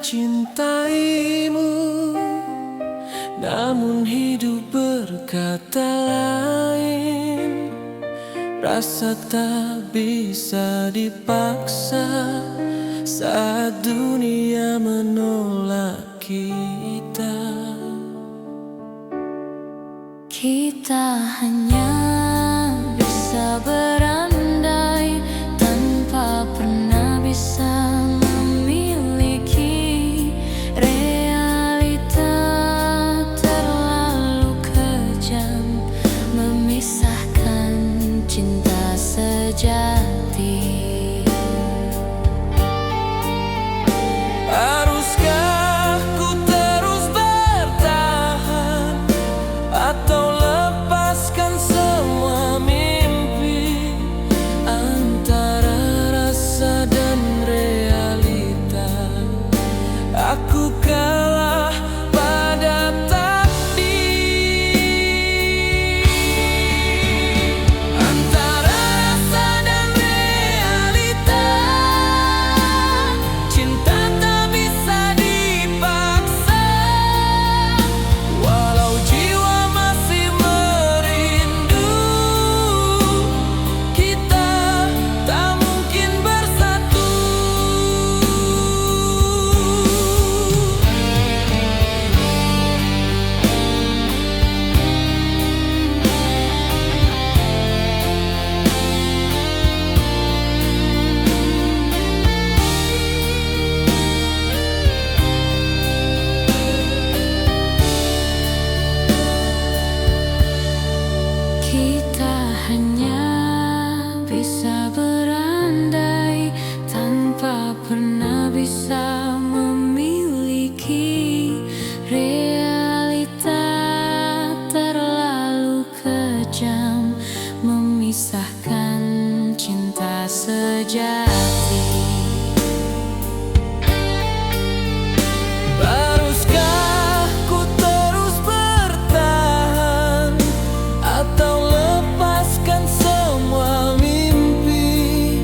mencintaimu, namun hidup berkata lain. Rasa tak bisa dipaksa saat dunia menolak kita. Kita hanya bisa berandai tanpa pernah bisa memiliki. Realita terlalu kejam memisahkan cinta sejati. Haruskah ku terus bertahan atau lepaskan semua mimpi? Antara rasa dan realita, aku kalah pada takdir. Antara rasa dan realita, cinta tak bisa dipaksa. Walau jiwa masih merindu, kita tak mungkin bersatu. Kita hanya bisa berandai tanpa pernah bisa memiliki. Realita terlalu kejam memisahkan cinta sejati. Haruskah ku terus bertahan atau lepaskan semua mimpi?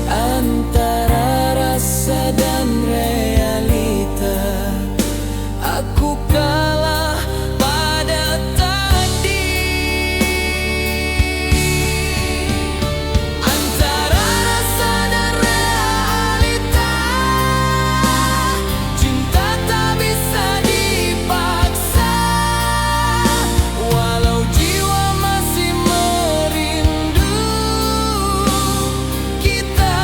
Antara rasa dan realita, aku kalah pada takdir. Antara rasa dan realita, cinta tak bisa dipaksa. Walau jiwa masih merindu, kita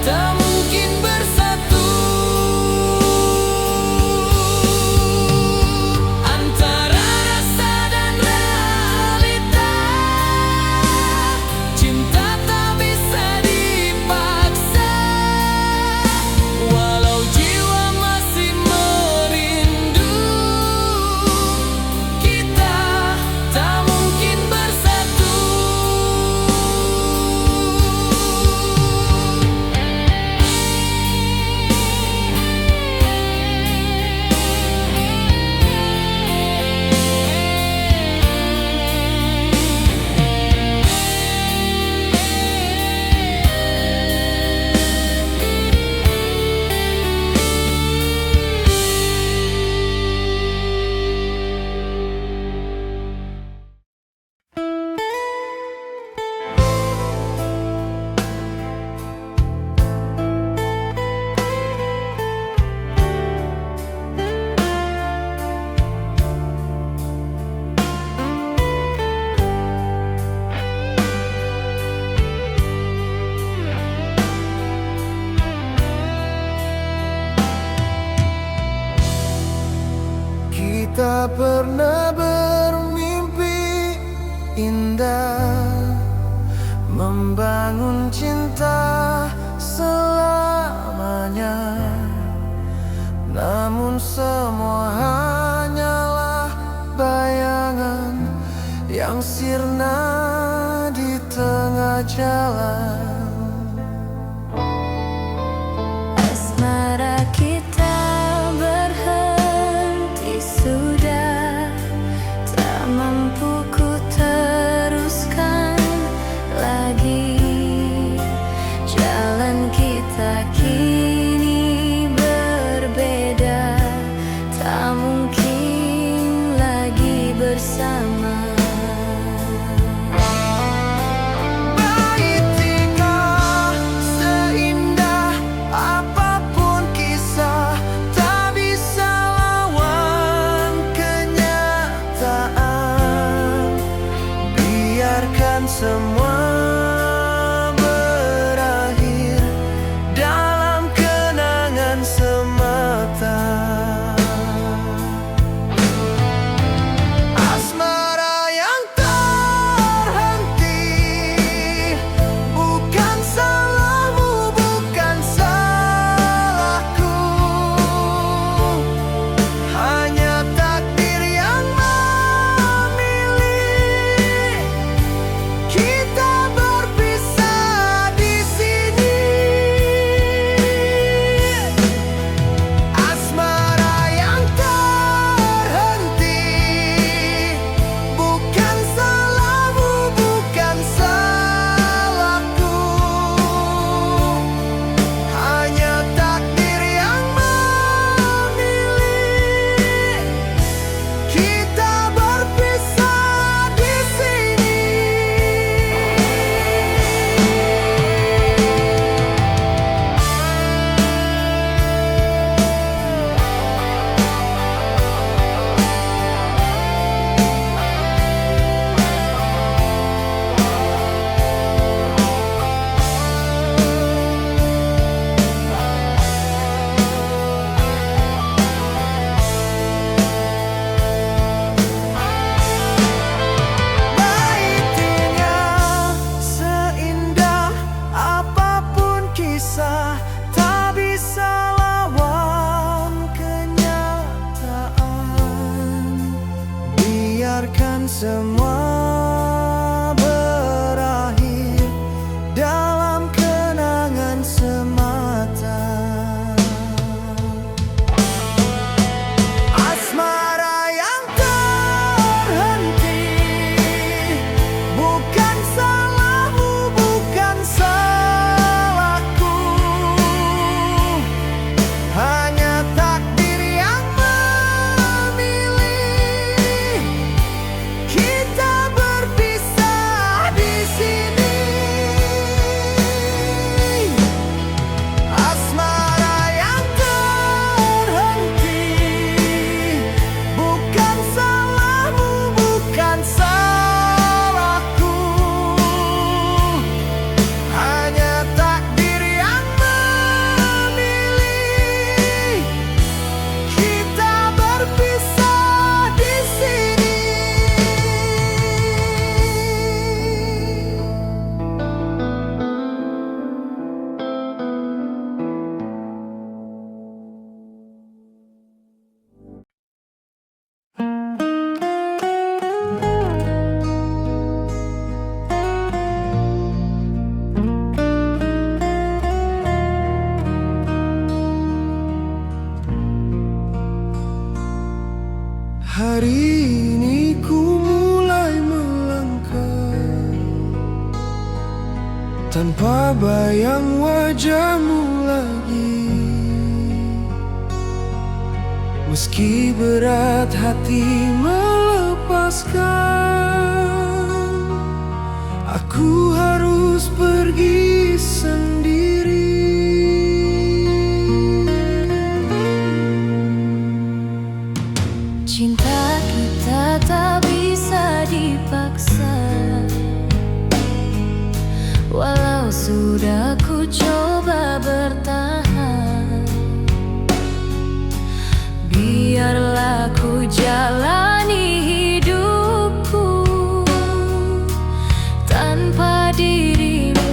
tak mungkin bersatu. Antara rasa dan realita, cinta tak bisa dipaksa. Walau jiwa masih merindu, kita tak mungkin bersatu. Kita pernah bermimpi indah, membangun cinta selamanya. Namun semua hanyalah bayangan yang sirna di tengah jalan. Asmara kita berhenti sudah, tak mampu ku teruskan lagi. Jalan kita kini berbeda. bersama. Baik tinggal seindah apapun kisah, tak bisa lawan kenyataan. Biarkan semua berakhir dalam kenangan semata. Asmara yang terhenti, bukan salahmu, bukan salahku. Hanya takdir yang memilih kita berpisah di sini. Asmara yang terhenti, bukan salahmu, bukan salahku. Hanya takdir yang memilih kita berpisah di sini. Baik tinggal seindah apapun kisah, tak bisa lawan kenyataan. Biarkan semua berakhir dalam kenangan semata. Asmara yang terhenti, bukan salahmu, bukan salahku. Hanya takdir yang memilih kita berpisah di sini. Asmara yang terhenti, bukan salahmu, bukan salahku. Hanya takdir yang memilih kita berpisah di sini. Hari ini ku mulai melangkah tanpa bayang wajahmu lagi. Meski berat hati melepaskan, aku harus pergi sendiri. Cinta kita tak bisa dipaksa, walau sudah ku coba bertahan. Biarlah ku jalani hidupku tanpa dirimu.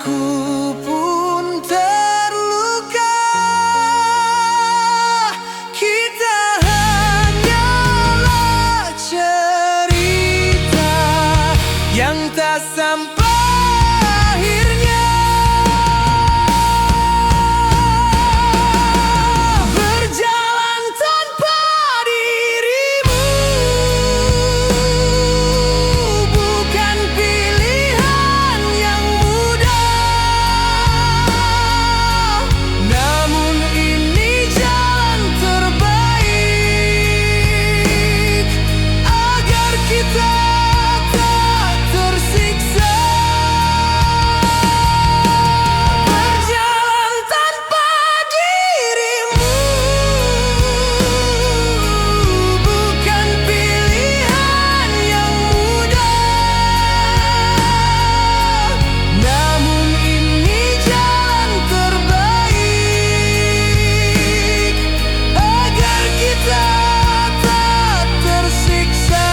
Aku pun terluka. Kita hanyalah cerita yang tak sampai akhirnya. Berjalan tanpa dirimu bukan pilihan yang mudah, namun ini jalan terbaik agar kita tak tersiksa. Berjalan tanpa dirimu bukan pilihan yang mudah, namun ini jalan terbaik agar kita tak tersiksa.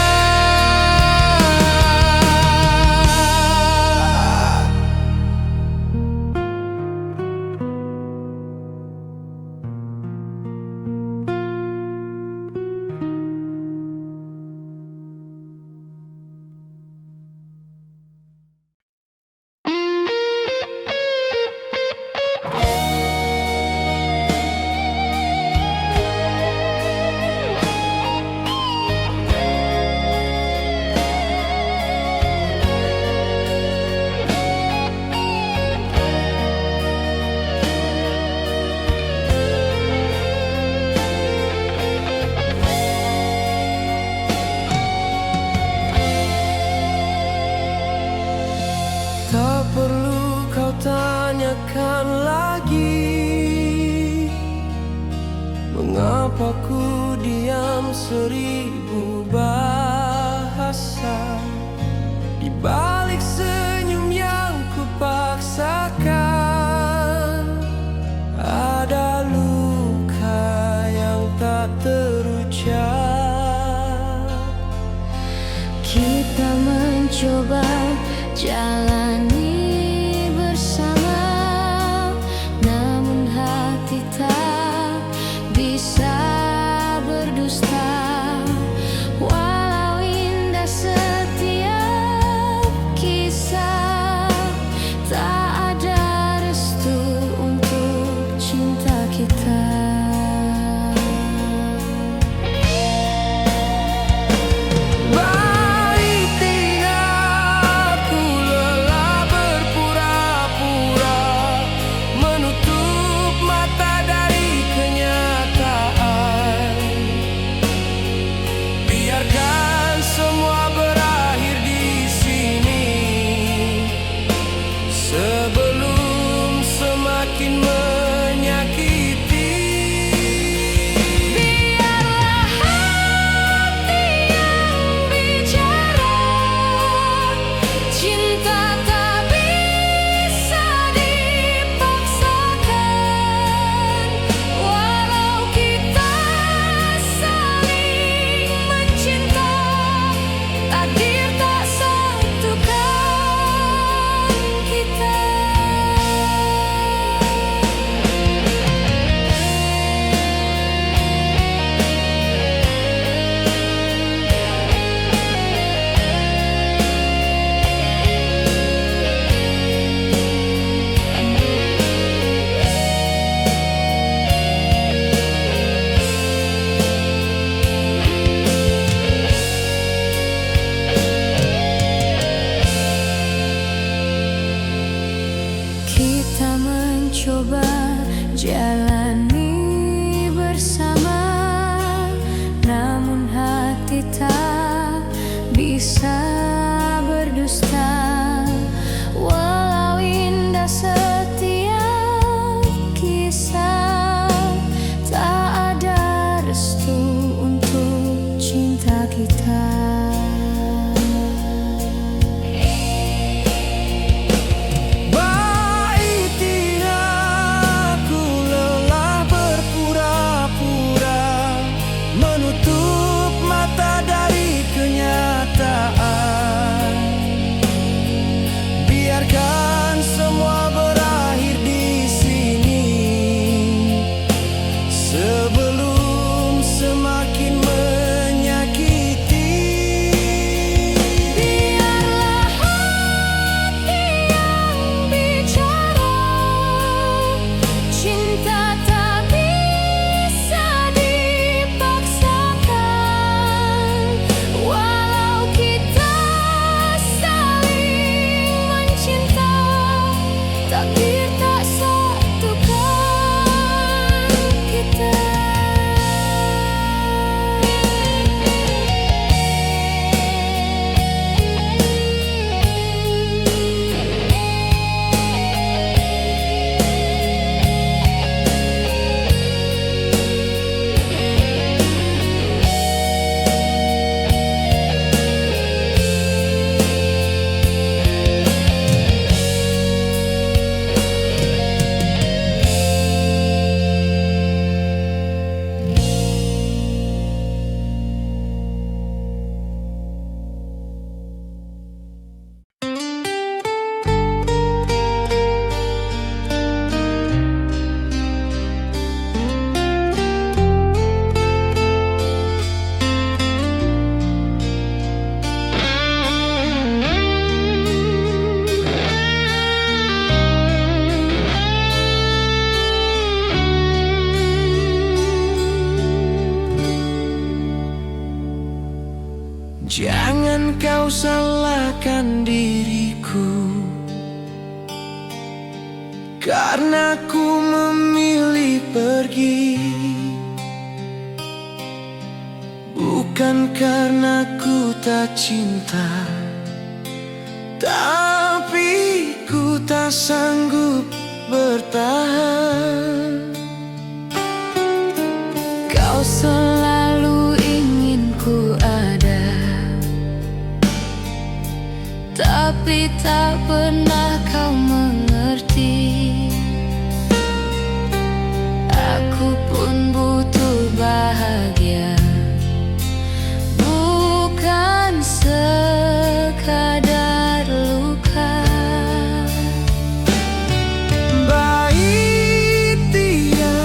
Tak perlu kau tanyakan lagi mengapa ku diam 1000 bahasa. Di balik senyum yang ku paksakan ada luka yang tak terucap. Kita mencoba jalani bersama, namun hati tak bisa berdusta. Walau indah setiap kisah, tak ada restu untuk cinta kita. Baik tidak ku lelah berpura-pura, menutup mata dari kenyataan. Biarkan semua berakhir di sini sebelum semakin menyakiti. Jangan kau salahkan diriku, karena ku memilih pergi, bukan karena ku tak cinta, tapi ku tak sanggup bertahan. Kau selalu ingin ku ada, tapi tak pernah kau mengerti. Aku pun butuh bahagia, bukan sekadar luka. Baik tiada,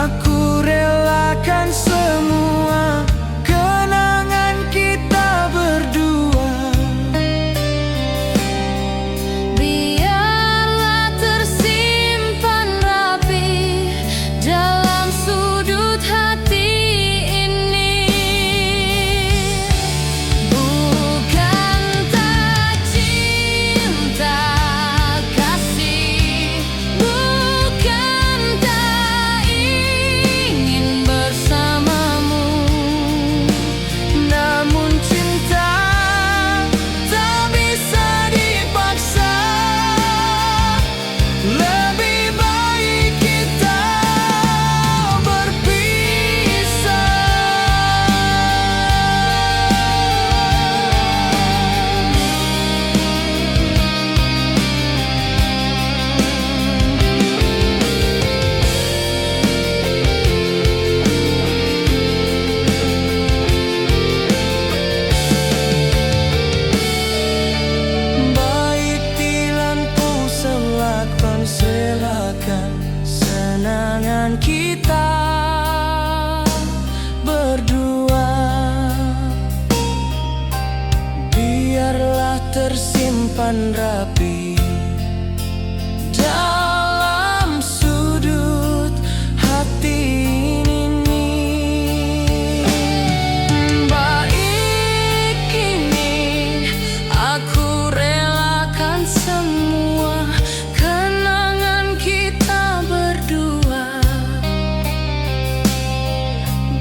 aku relakan semua kenangan kita berdua. Biarlah tersimpan rapi dalam sudut hati ini. Bukan tak cinta kasih, bukan tak ingin bersamamu, Namun cinta tak bisa dipaksa. Lebih baik kita berpisah. Baik dilantu selakon selakan senangan kita berdua. Biarlah tersimpan rapi dalam sudut hati ini. Baik ini aku relakan semua kenangan kita berdua.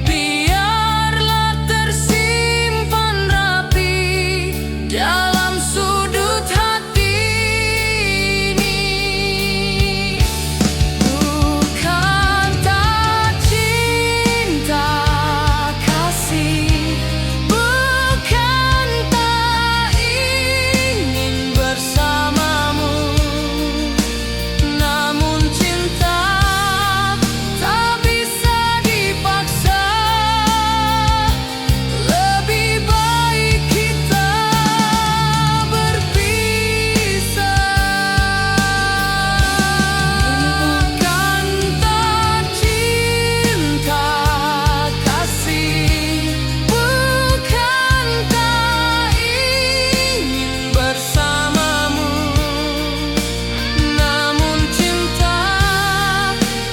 Biarlah tersimpan rapi dalam sudut hati ini. Bukan tak cinta kasih, bukan tak ingin bersamamu, namun cinta tak bisa dipaksa. Lebih baik kita berpisah. Bukan tak cinta kasih, bukan tak ingin bersamamu, namun cinta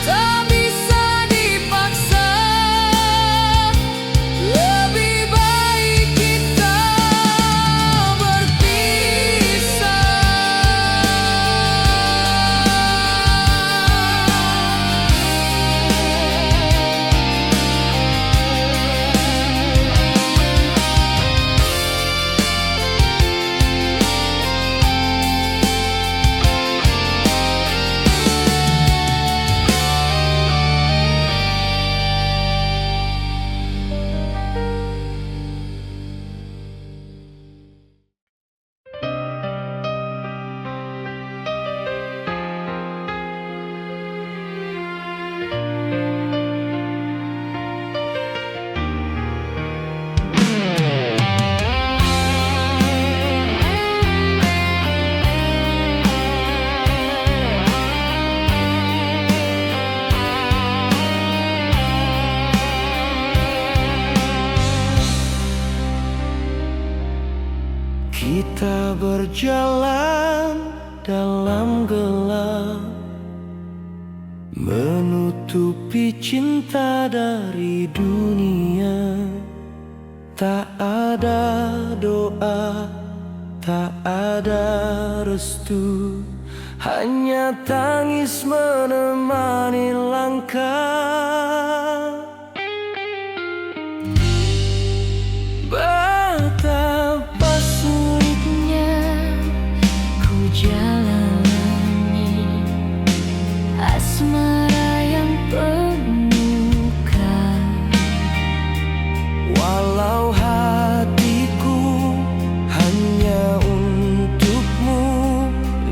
tak bisa dipaksa. Lebih baik kita berpisah. Kita berjalan dalam gelap, menutupi cinta dari dunia. Tak ada doa, tak ada restu, hanya tangis menemani langkah. Betapa Sulitnya ku jalani asmara yang penuh luka. walau hatiku hanya untukmu,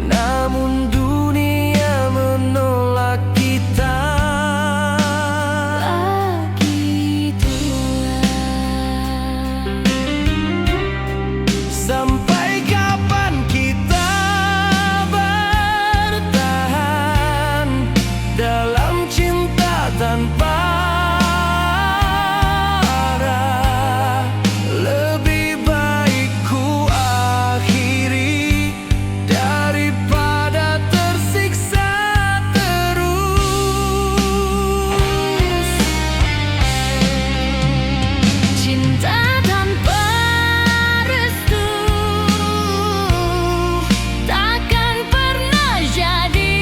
namun dunia menolak kita. Sampai kapan kita bertahan dalam cinta tanpa arah? Lebih baik ku akhiri daripada tersiksa terus. Cinta tanpa restu takkan pernah jadi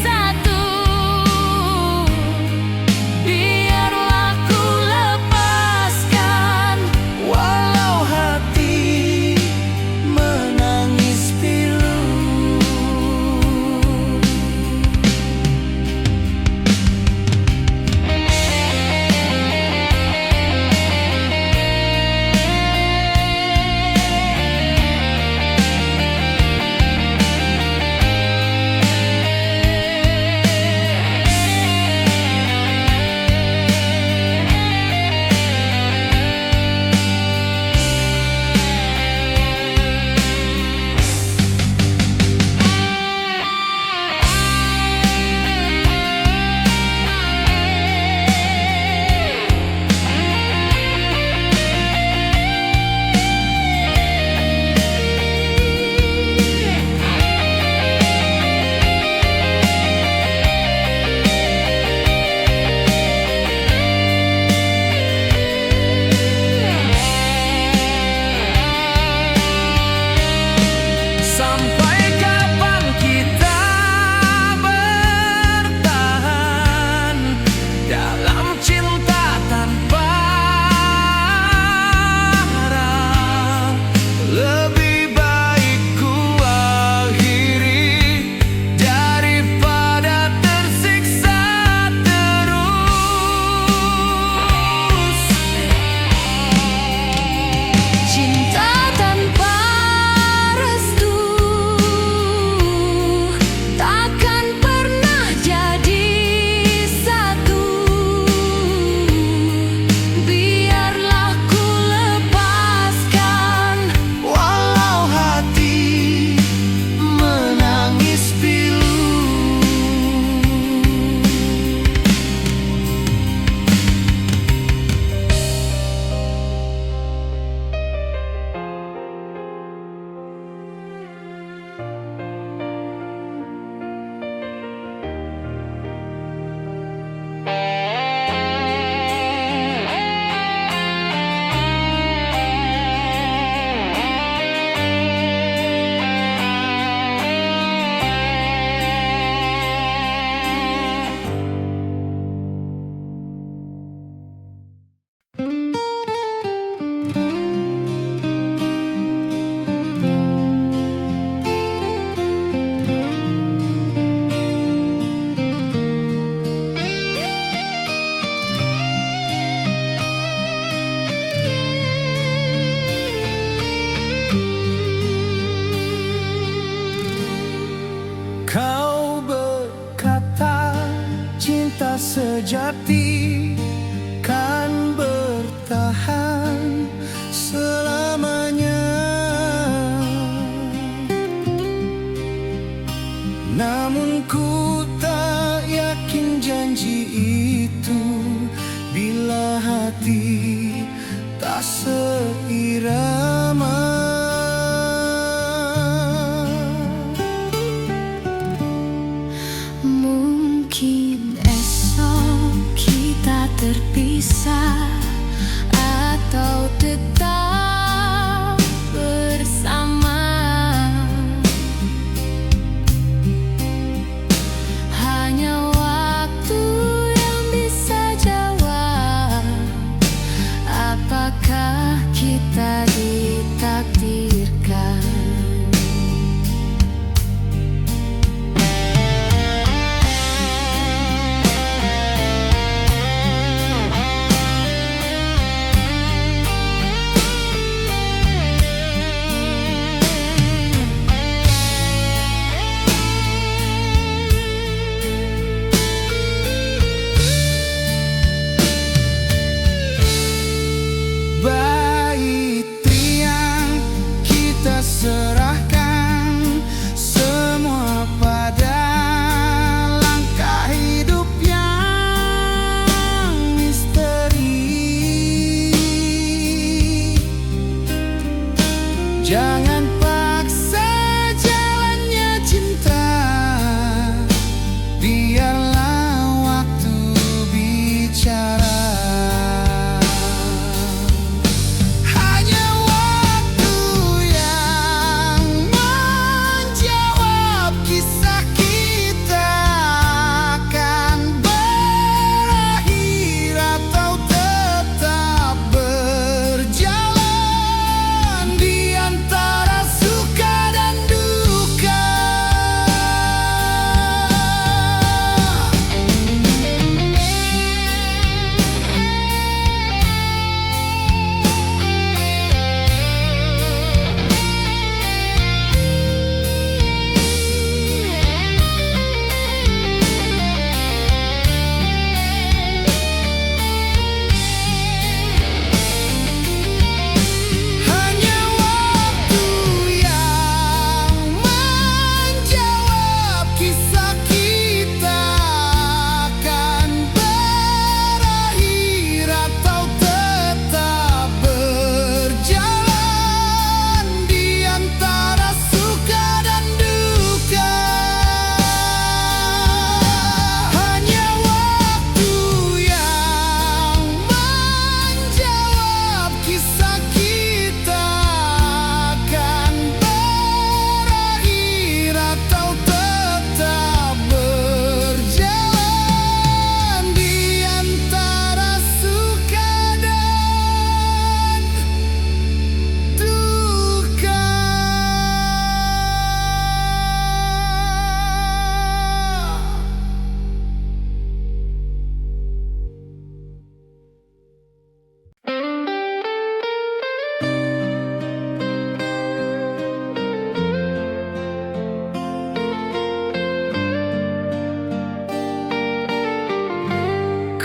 satu. Biarlah ku lepaskan Walau hati menangis pilu. Sampai kapan kita bertahan dalam cinta tanpa arah? Lebih baik ku akhiri daripada tersiksa terus. cinta tanpa restu takkan pernah jadi satu. Biarlah ku lepaskan Walau hati menangis pilu. Kau berkata cinta sejati kan bertahan selamanya. Namun ku tak yakin janji itu bila hati tak seirama. Mungkin esok kita terpisah atau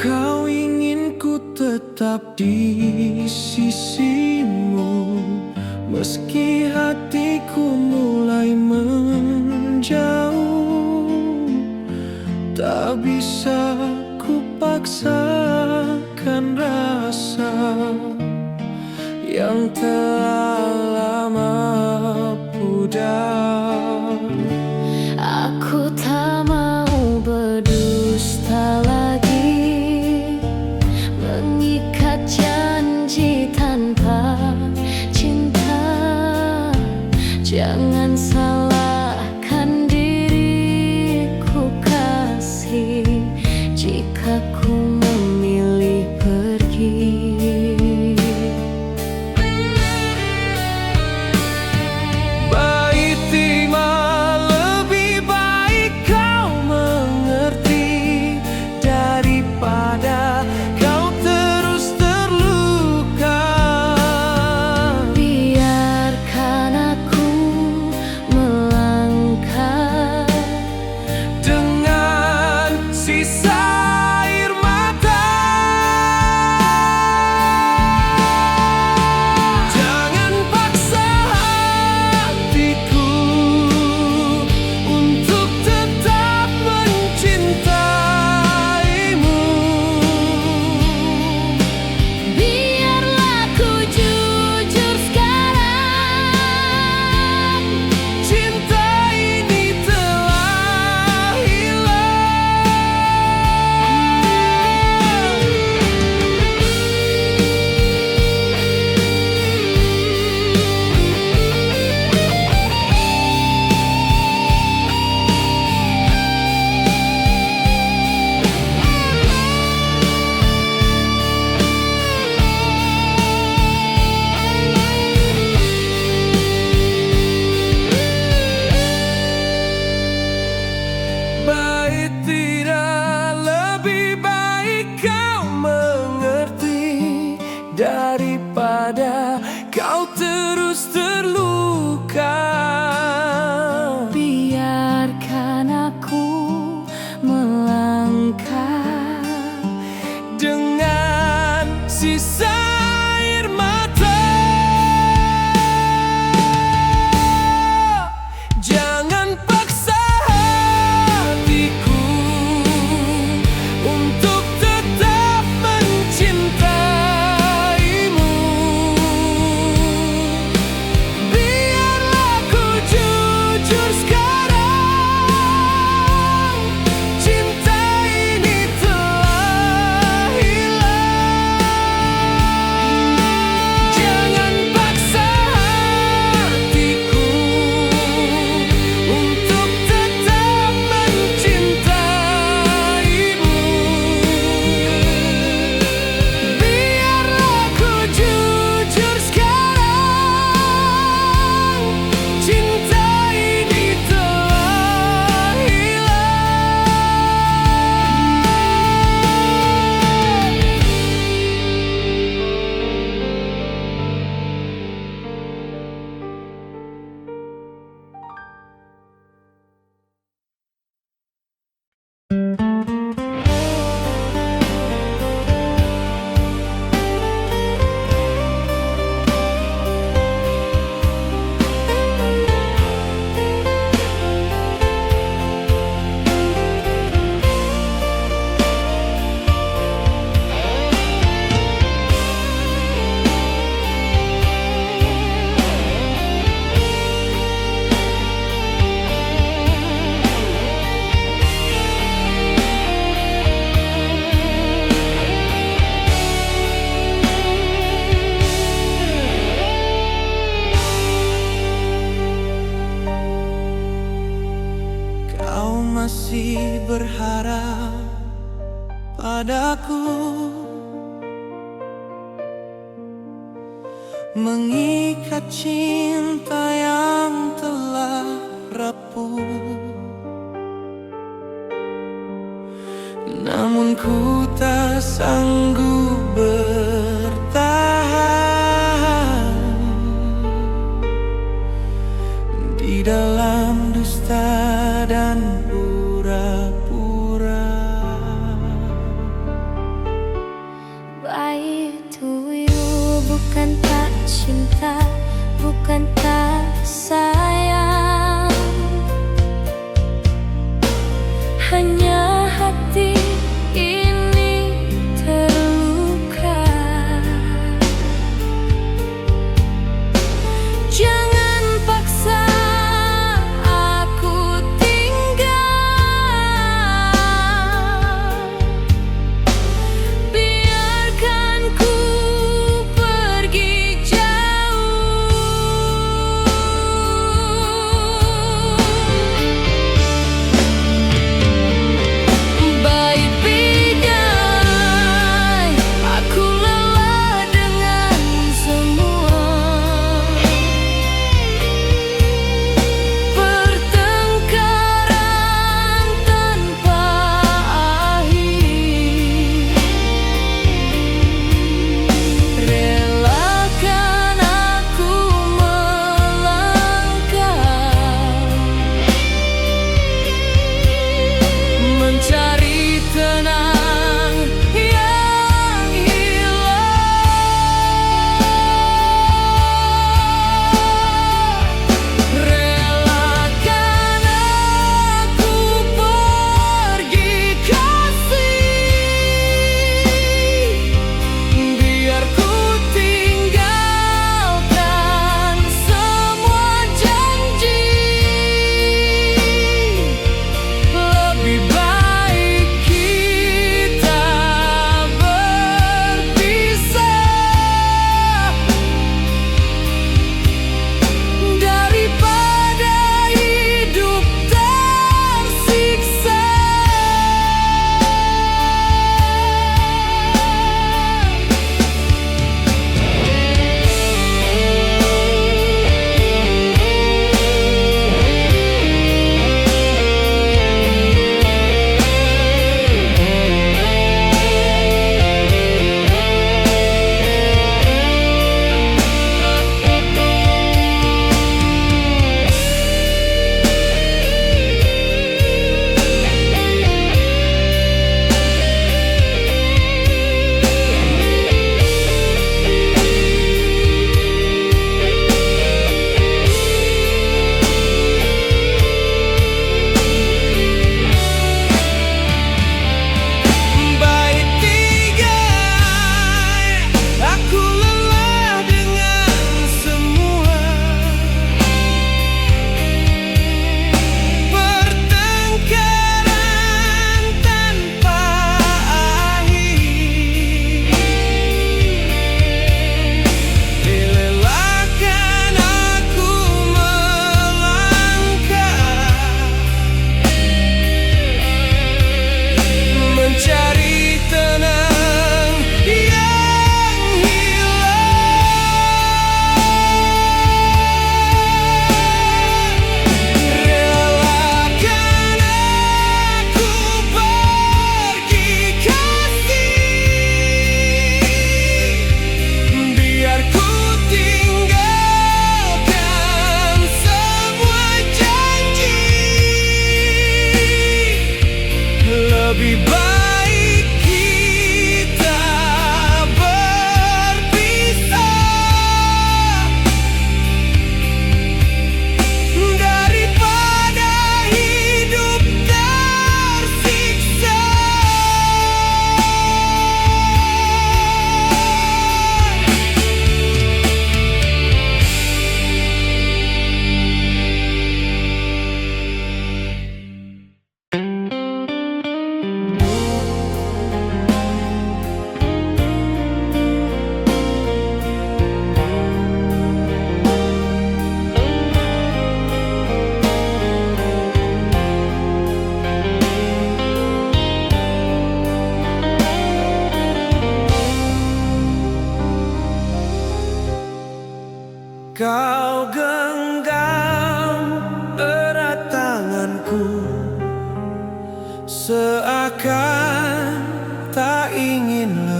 Kau ingin ku tetap di sisimu, meski hatiku mulai menjauh. Tak bisa ku paksakan rasa yang telah lama pudar. Aku tak mau berdusta lagi, mengikat janji tanpa cinta. Jangan salahkan diriku kasih, jika ku memilih pergi. Daripada kau terus terluka, biarkan aku melangkah dengan sisa air mata. Jangan paksa hatiku untuk tetap mencintai. Masih berharap padaku, mengikat cinta yang telah rapuh. Namun ku tak sanggup bertahan di dalam dusta dan pura-pura.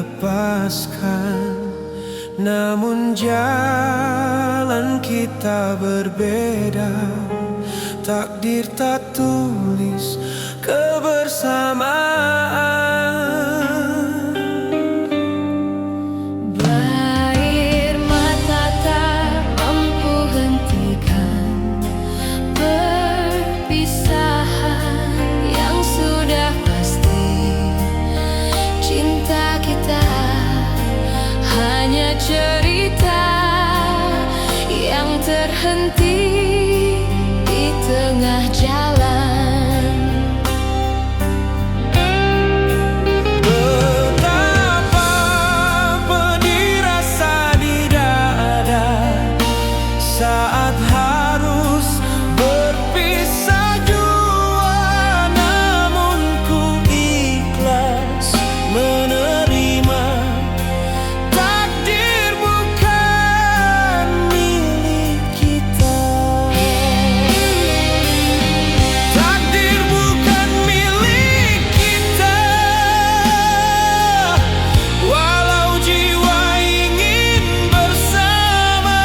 lepaskan. Namun jalan kita berbeda, takdir tak tulis kebersamaan. Berair mata tak mampu hentikan perpisahan yang sudah pasti. Cinta kita hanya cerita yang terhenti di tengah jalan. Betapa pedih rasa di dada saat harus berpisah jua. Namun ku ikhlas menerima, takdir bukan milik kita. Takdir bukan milik kita. Walau jiwa ingin bersama,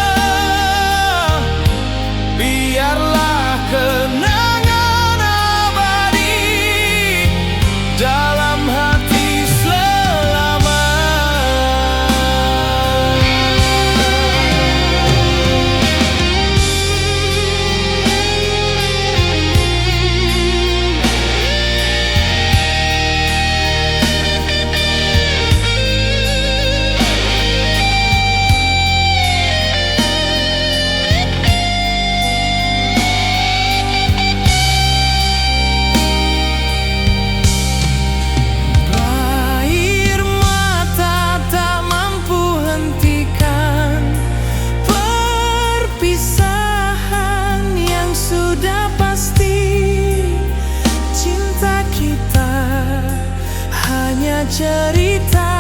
biarlah kenangan abadi dalam hati selama. Air mata tak mampu hentikan perpisahan yang sudah pasti. Cinta kita hanya cerita